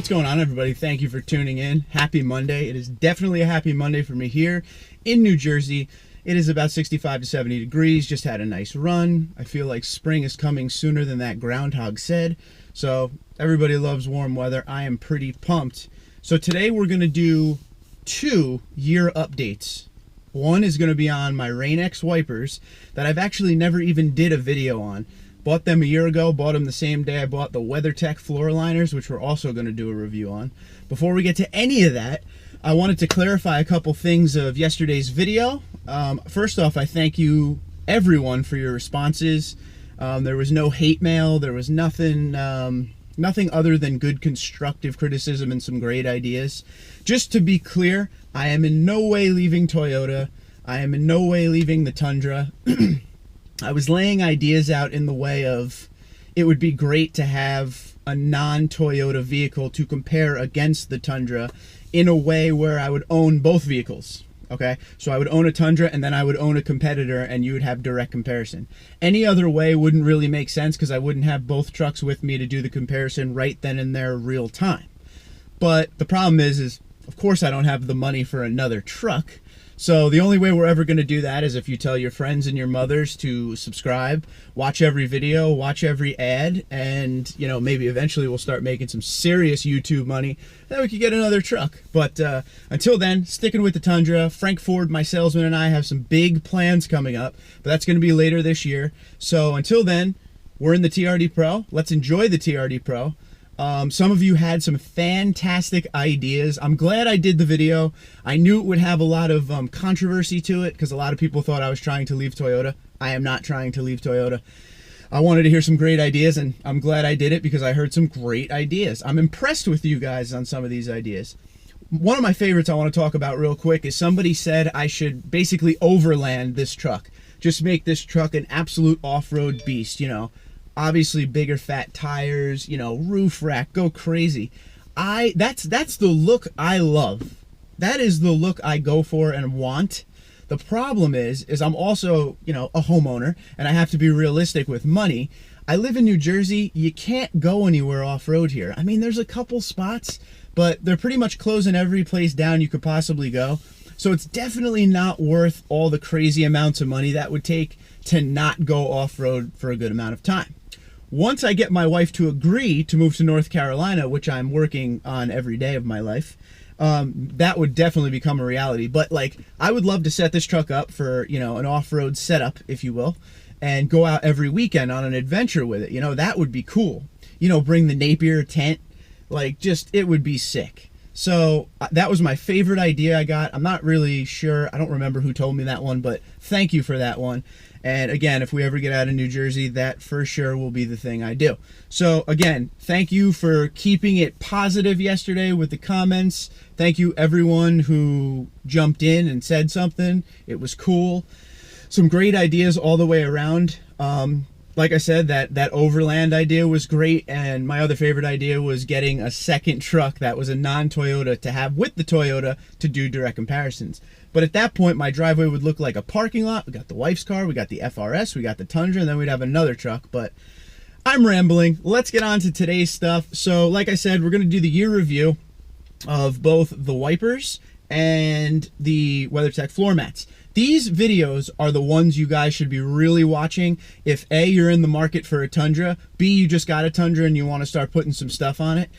What's going on, everybody? Thank you for tuning in. Happy Monday. It is definitely a happy Monday for me here in New Jersey. It is about 65 to 70 degrees. Just had a nice run. I feel like spring is coming sooner than that groundhog said. So everybody loves warm weather. I am pretty pumped. So today we're going to do 2 year updates. One is going to be on my RainX wipers that I've actually never even did a video on. Bought them a year ago, bought them the same day I bought the WeatherTech floor liners, which we're also going to do a review on. Before we get to any of that, I wanted to clarify a couple things of yesterday's video. First off, I thank you everyone for your responses. There was no hate mail, there was nothing other than good constructive criticism and some great ideas. Just to be clear, I am in no way leaving Toyota. I am in no way leaving the Tundra. I was laying ideas out in the way of it would be great to have a non-Toyota vehicle to compare against the Tundra in a way where I would own both vehicles. Okay, so I would own a Tundra and then I would own a competitor and you would have direct comparison. Any other way wouldn't really make sense because I wouldn't have both trucks with me to do the comparison right then and there real time. But the problem is of course I don't have the money for another truck. So the only way we're ever going to do that is if you tell your friends and your mothers to subscribe, watch every video, watch every ad, and maybe eventually we'll start making some serious YouTube money. Then we could get another truck. But until then, sticking with the Tundra. Frank Ford, my salesman, and I have some big plans coming up, but that's going to be later this year. So until then, we're in the TRD Pro. Let's enjoy the TRD Pro. Some of you had some fantastic ideas. I'm glad I did the video. I knew it would have a lot of controversy to it because a lot of people thought I was trying to leave Toyota. I am not trying to leave Toyota. I wanted to hear some great ideas, and I'm glad I did it because I heard some great ideas. I'm impressed with you guys on some of these ideas. One of my favorites I want to talk about real quick is somebody said I should basically overland this truck. Just make this truck an absolute off-road beast, Obviously bigger fat tires, roof rack, go crazy. That's the look I love. That is the look I go for and want. The problem is I'm also, a homeowner and I have to be realistic with money. I live in New Jersey. You can't go anywhere off-road here. I mean, there's a couple spots, but they're pretty much closing every place down you could possibly go. So it's definitely not worth all the crazy amounts of money that would take to not go off-road for a good amount of time. Once I get my wife to agree to move to North Carolina, which I'm working on every day of my life, that would definitely become a reality. But I would love to set this truck up for, an off-road setup, if you will, and go out every weekend on an adventure with it. That would be cool. Bring the Napier tent, it would be sick. So that was my favorite idea I got. I'm not really sure. I don't remember who told me that one, but thank you for that one. And again, if we ever get out of New Jersey, that for sure will be the thing I do. So again, thank you for keeping it positive yesterday with the comments. Thank you everyone who jumped in and said something. It was cool. Some great ideas all the way around. Like I said, that overland idea was great, and my other favorite idea was getting a second truck that was a non-Toyota to have with the Toyota to do direct comparisons. But at that point, my driveway would look like a parking lot. We got the wife's car, we got the FRS, we got the Tundra, and then we'd have another truck. But I'm rambling. Let's get on to today's stuff. So like I said, we're going to do the year review of both the wipers and the WeatherTech floor mats. These videos are the ones you guys should be really watching if A, you're in the market for a Tundra, B, you just got a Tundra and you want to start putting some stuff on it.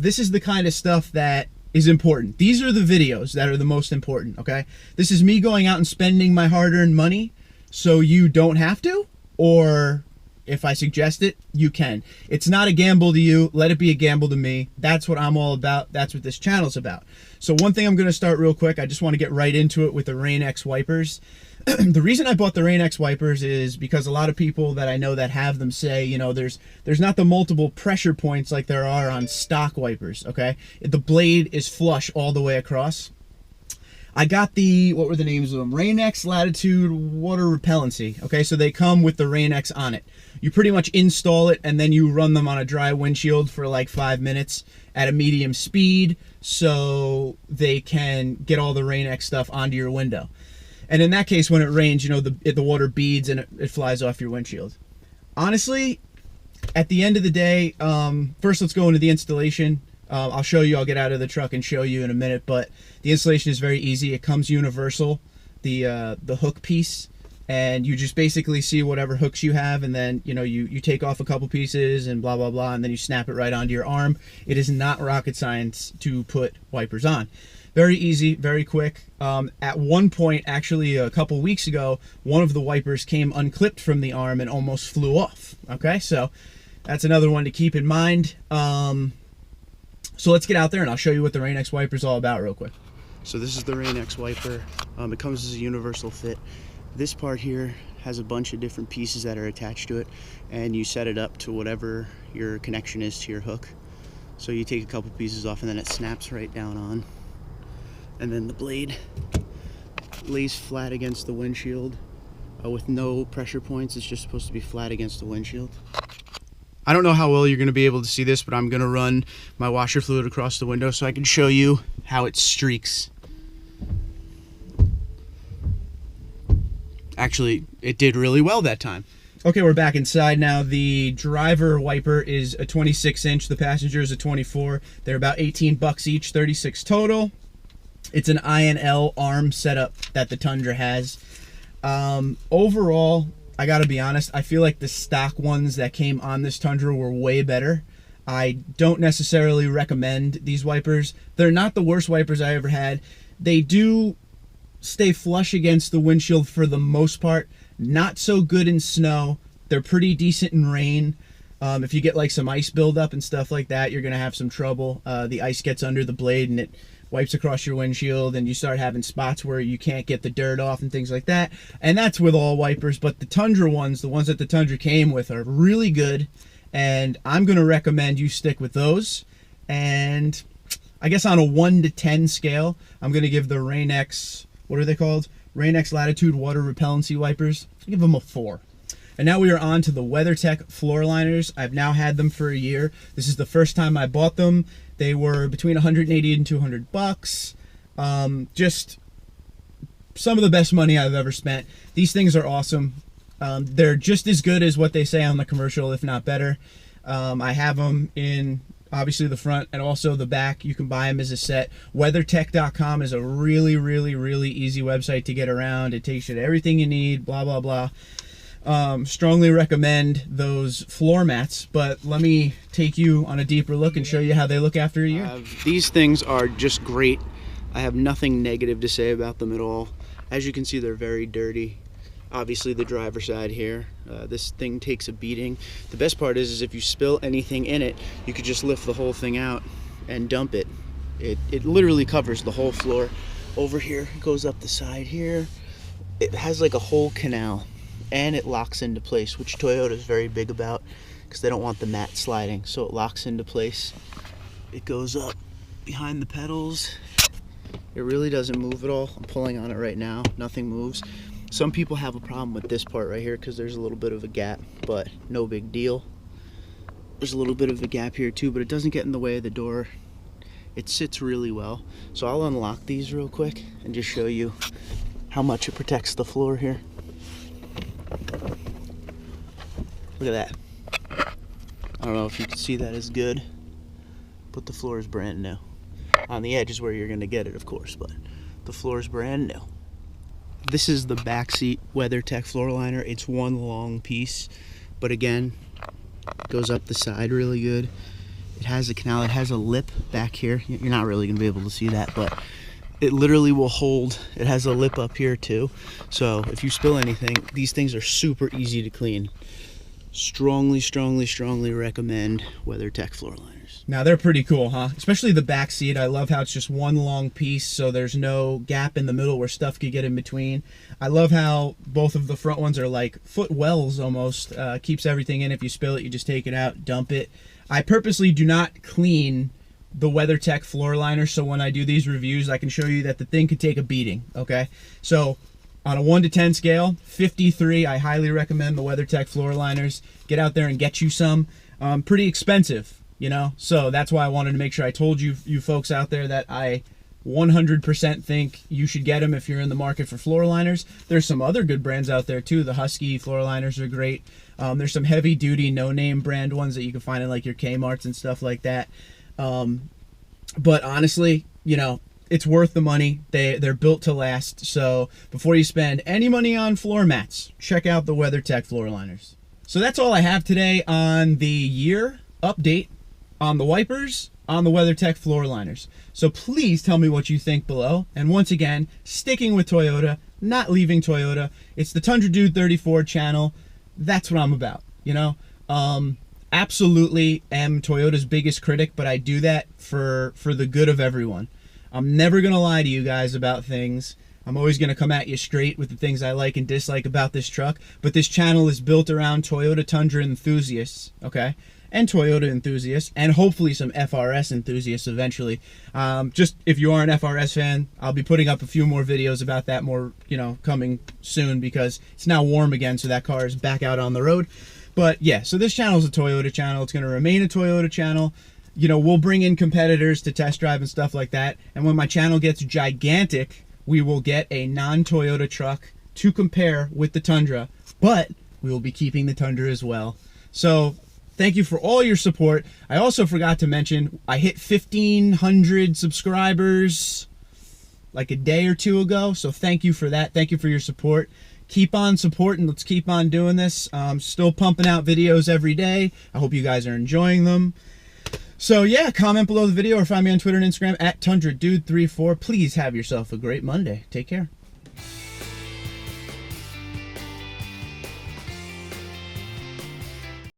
This is the kind of stuff that is important. These are the videos that are the most important, okay? This is me going out and spending my hard-earned money so you don't have to, or if I suggest it, you can. It's not a gamble to you. Let it be a gamble to me. That's what I'm all about. That's what this channel's about. So one thing I'm going to start real quick, I just want to get right into it with the RainX wipers. The reason I bought the RainX wipers is because a lot of people that I know that have them say, there's not the multiple pressure points like there are on stock wipers, okay? The blade is flush all the way across. I got the, what were the names of them? RainX Latitude Water Repellency. Okay, so they come with the RainX on it. You pretty much install it and then you run them on a dry windshield for like 5 minutes at a medium speed so they can get all the RainX stuff onto your window. And in that case, when it rains, the water beads and it flies off your windshield. Honestly, at the end of the day, first let's go into the installation. I'll show you. I'll get out of the truck and show you in a minute, but the installation is very easy. It comes universal, the hook piece, and you just basically see whatever hooks you have, and then you take off a couple pieces and blah blah blah, and then you snap it right onto your arm. It is not rocket science to put wipers on. Very easy, very quick. At one point, actually a couple weeks ago, one of the wipers came unclipped from the arm and almost flew off. Okay, so that's another one to keep in mind. So let's get out there and I'll show you what the RainX wiper is all about real quick. So this is the RainX wiper. It comes as a universal fit. This part here has a bunch of different pieces that are attached to it, and you set it up to whatever your connection is to your hook. So you take a couple pieces off and then it snaps right down on. And then the blade lays flat against the windshield with no pressure points. It's just supposed to be flat against the windshield. I don't know how well you're going to be able to see this, but I'm going to run my washer fluid across the window so I can show you how it streaks. Actually, it did really well that time. Okay, we're back inside now. The driver wiper is a 26-inch. The passenger is a 24. They're about 18 bucks each, 36 total. It's an INL arm setup that the Tundra has. Overall, I gotta be honest, I feel like the stock ones that came on this Tundra were way better. I don't necessarily recommend these wipers. They're not the worst wipers I ever had. They do stay flush against the windshield for the most part. Not so good in snow. They're pretty decent in rain. If you get like some ice buildup and stuff like that, you're gonna have some trouble. The ice gets under the blade and it wipes across your windshield, and you start having spots where you can't get the dirt off and things like that. And that's with all wipers, but the Tundra ones, the ones that the Tundra came with, are really good, and I'm gonna recommend you stick with those. And I guess on a 1 to 10 scale, I'm gonna give the RainX, what are they called? RainX Latitude Water Repellency Wipers. I'll give them a 4. And now we are on to the WeatherTech floor liners. I've now had them for a year. This is the first time I bought them. They were between 180 and 200 bucks. Just some of the best money I've ever spent. These things are awesome. They're just as good as what they say on the commercial, if not better. I have them in obviously the front and also the back. You can buy them as a set. WeatherTech.com is a really, really, really easy website to get around. It takes you to everything you need, blah, blah, blah. Strongly recommend those floor mats, but let me take you on a deeper look and show you how they look after a year. These things are just great. I have nothing negative to say about them at all. As you can see, they're very dirty. Obviously the driver's side here, this thing takes a beating. The best part is if you spill anything in it, you could just lift the whole thing out and dump it. It literally covers the whole floor. Over here, it goes up the side here. It has like a whole canal. And it locks into place, which Toyota is very big about because they don't want the mat sliding. So it locks into place. It goes up behind the pedals. It really doesn't move at all. I'm pulling on it right now. Nothing moves. Some people have a problem with this part right here because there's a little bit of a gap, but no big deal. There's a little bit of a gap here too, but it doesn't get in the way of the door. It sits really well. So I'll unlock these real quick and just show you how much it protects the floor here. Look at that. I don't know if you can see that as good, but the floor is brand new. On the edge is where you're going to get it, of course, but the floor is brand new. This is the backseat WeatherTech floor liner. It's one long piece, but again, it goes up the side really good. It has a canal. It has a lip back here. You're not really going to be able to see that, but it literally will hold. It has a lip up here too. So if you spill anything, these things are super easy to clean. Strongly, strongly, strongly recommend WeatherTech floor liners. Now they're pretty cool, huh? Especially the back seat. I love how it's just one long piece, so there's no gap in the middle where stuff could get in between. I love how both of the front ones are like foot wells almost. Keeps everything in. If you spill it, you just take it out, dump it. I purposely do not clean the WeatherTech floor liner, so when I do these reviews, I can show you that the thing could take a beating, okay? So on a 1 to 10 scale, 53, I highly recommend the WeatherTech floor liners. Get out there and get you some. Pretty expensive, you know? So that's why I wanted to make sure I told you folks out there that I 100% think you should get them if you're in the market for floor liners. There's some other good brands out there too. The Husky floor liners are great. There's some heavy duty, no name brand ones that you can find in like your Kmart's and stuff like that. But honestly, you know, it's worth the money. They're built to last. So before you spend any money on floor mats, check out the WeatherTech floor liners. So that's all I have today on the year update on the wipers on the WeatherTech floor liners. So please tell me what you think below. And once again, sticking with Toyota, not leaving Toyota. It's the Tundra Dude 34 channel. That's what I'm about, you know? Absolutely am Toyota's biggest critic, but I do that for the good of everyone. I'm never going to lie to you guys about things. I'm always going to come at you straight with the things I like and dislike about this truck. But this channel is built around Toyota Tundra enthusiasts, okay? And Toyota enthusiasts, and hopefully some FRS enthusiasts eventually. Just if you are an FRS fan, I'll be putting up a few more videos about that more, you know, coming soon, because it's now warm again, so that car is back out on the road. But yeah, so this channel is a Toyota channel. It's going to remain a Toyota channel. You know, we'll bring in competitors to test drive and stuff like that. And when my channel gets gigantic, we will get a non-Toyota truck to compare with the Tundra, but we will be keeping the Tundra as well. So thank you for all your support. I also forgot to mention, I hit 1,500 subscribers like a day or two ago. So thank you for that. Thank you for your support. Keep on supporting. Let's keep on doing this. Still pumping out videos every day. I hope you guys are enjoying them. So yeah, comment below the video or find me on Twitter and Instagram at TundraDude34. Please have yourself a great Monday. Take care.